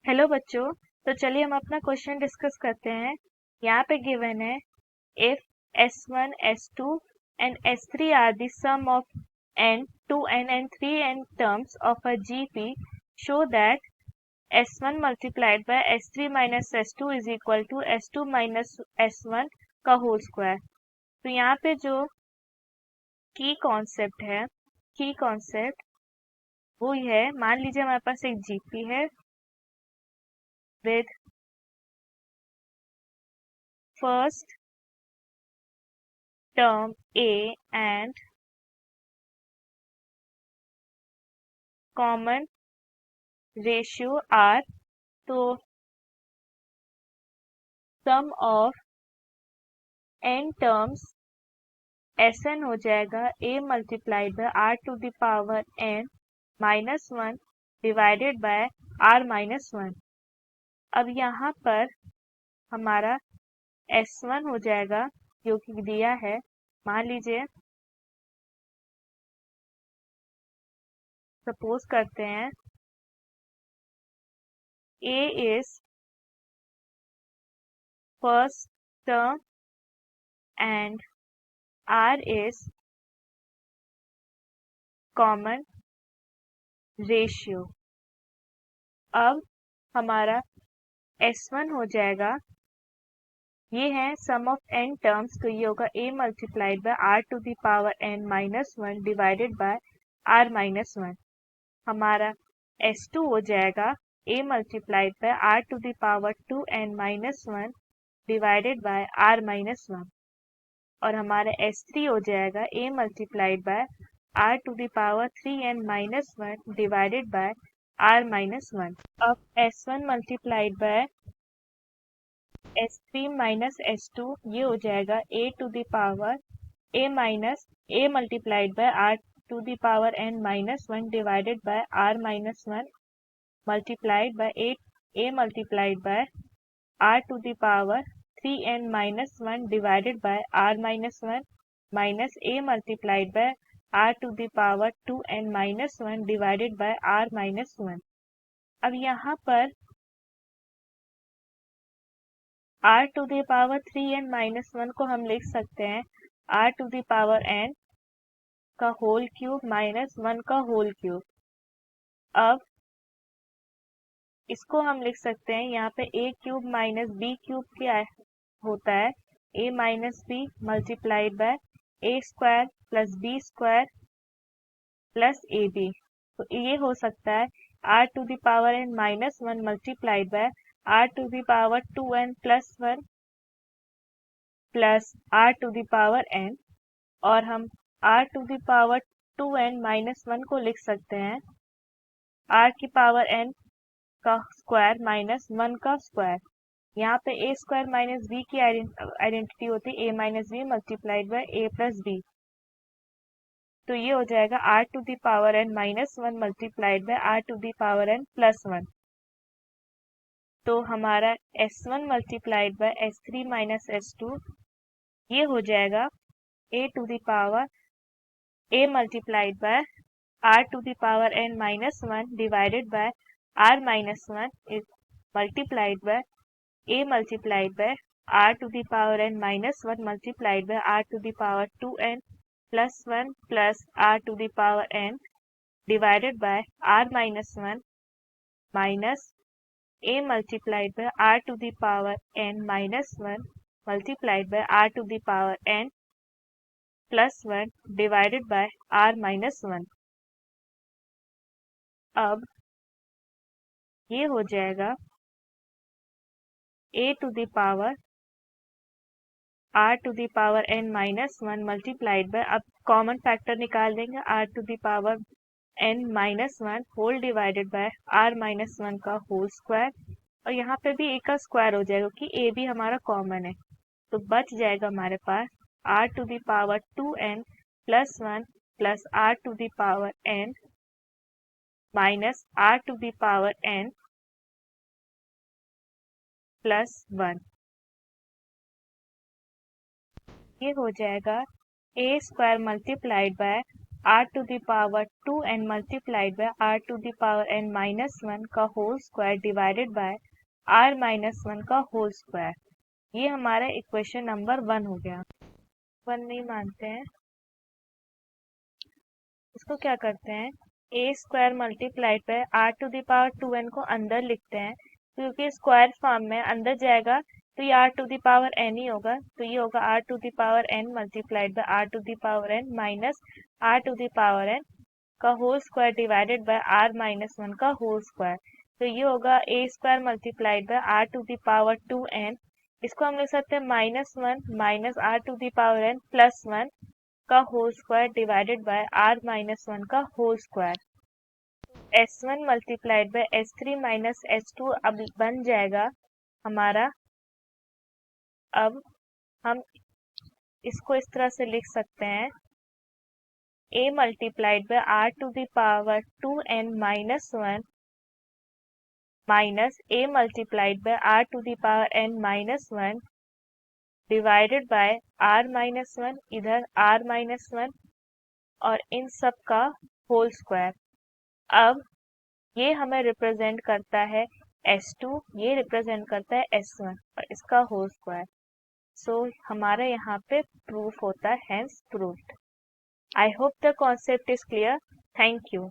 Hello बच्चों। तो चलिए हम अपना क्वेश्चन डिस्कस करते हैं। यहाँ पे गिवन है if S1, S2 and S3 are the sum of n, 2n and 3n terms of a GP, show that S1 multiplied by S3 minus S2 is equal to S2 minus S1 का whole square. तो यहाँ पे जो की concept वो है, मान लीजिए हमारे पास एक जीपी है with first term A and common ratio R। तो sum of n terms Sn हो जाएगा A multiplied by R to the power n minus 1 divided by R minus 1। अब यहाँ पर हमारा S1 हो जाएगा जो कि दिया है। मान लीजिए सपोज करते हैं A is first term and R is common ratio। अब हमारा S1 हो जाएगा, ये है सम ऑफ n टर्म्स, तो ये होगा A multiplied by R to the power n minus 1 divided by R minus 1। हमारा S2 हो जाएगा A multiplied by R to the power 2n minus 1 divided by R minus 1। और हमारा S3 हो जाएगा A multiplied by R to the power 3n minus 1 divided by R minus 1। अब S1 multiplied by S3 minus S2 ये हो जाएगा A to the power A minus A multiplied by R to the power n minus 1 divided by R minus 1 multiplied by A multiplied by R to the power 3n minus 1 divided by R minus 1 minus A multiplied by R to the power 2n minus 1 divided by R minus 1। अब यहाँ पर R to the power 3n minus 1 को हम लिख सकते हैं R to the power n का whole cube minus 1 का होल क्यूब। अब इसको हम लिख सकते हैं, यहाँ पे a cube minus b cube क्या होता है, a minus b multiplied by a square plus b square plus A B. तो ये हो सकता है R to the power n minus 1 multiplied by R to the power 2n plus 1 plus R to the power n। और हम R to the power 2n minus 1 को लिख सकते हैं R की पावर n का स्क्वायर माइनस 1 का square. यहाँ पे a स्क्वायर माइनस b की आइडेंटिटी होती है a minus b multiplied by a plus b। तो ये हो जाएगा R to the power n minus 1 multiplied by R to the power n plus 1। तो हमारा S1 multiplied by S3 minus S2 ये हो जाएगा a to the power a multiplied by R to the power n minus 1 divided by R minus 1 is multiplied by a multiplied by R to the power n minus 1 multiplied by R to the power 2n plus 1 plus R to the power n divided by R minus 1 minus a multiplied by R to the power n minus 1 multiplied by R to the power n plus 1 divided by R minus 1। अब ये हो जाएगा a to the power R to the power n minus 1 multiplied by, अब common factor निकाल देंगे R to the power n minus 1 whole divided by R minus 1 का whole square. और यहाँ पे भी a का स्क्वायर हो जाएगा क्योंकि a भी हमारा कॉमन है। तो बच जाएगा हमारे पास R to the power 2n plus 1 plus R to the power n minus R to the power n plus 1। ये हो जाएगा a square multiplied by r to the power 2n multiplied by r to the power n minus 1 का whole square divided by r minus 1 का whole square. ये हमारा equation number 1 हो गया। 1 नहीं मानते हैं, इसको क्या करते हैं, a square multiplied by r to the power 2n को अंदर लिखते हैं, क्योंकि स्क्वायर फॉर्म में अंदर जाएगा तो ये r to the power n ही होगा, तो ये होगा r to the power n multiplied by r to the power n minus r to the power n का whole square divided by r minus 1 का होल स्क्वायर। तो ये होगा a square multiplied by r to the power 2n, इसको हम लिख सकते हैं -1 minus r to the power n plus 1 का whole square divided by r minus 1 का whole square. s1 multiplied by s3 minus s2 अब बन जाएगा हमारा, अब हम इसको इस तरह से लिख सकते हैं, a multiplied by r to the power 2n minus 1 minus a multiplied by r to the power n minus 1 divided by r minus 1, इधर r माइनस 1 और इन सब का होल स्क्वायर। अब ये हमें रिप्रेजेंट करता है S2, ये रिप्रेजेंट करता है S1 और इसका होल स्क्वायर। सो हमारा यहाँ पे प्रूफ होता है, hence proved. I hope the concept is clear. Thank you.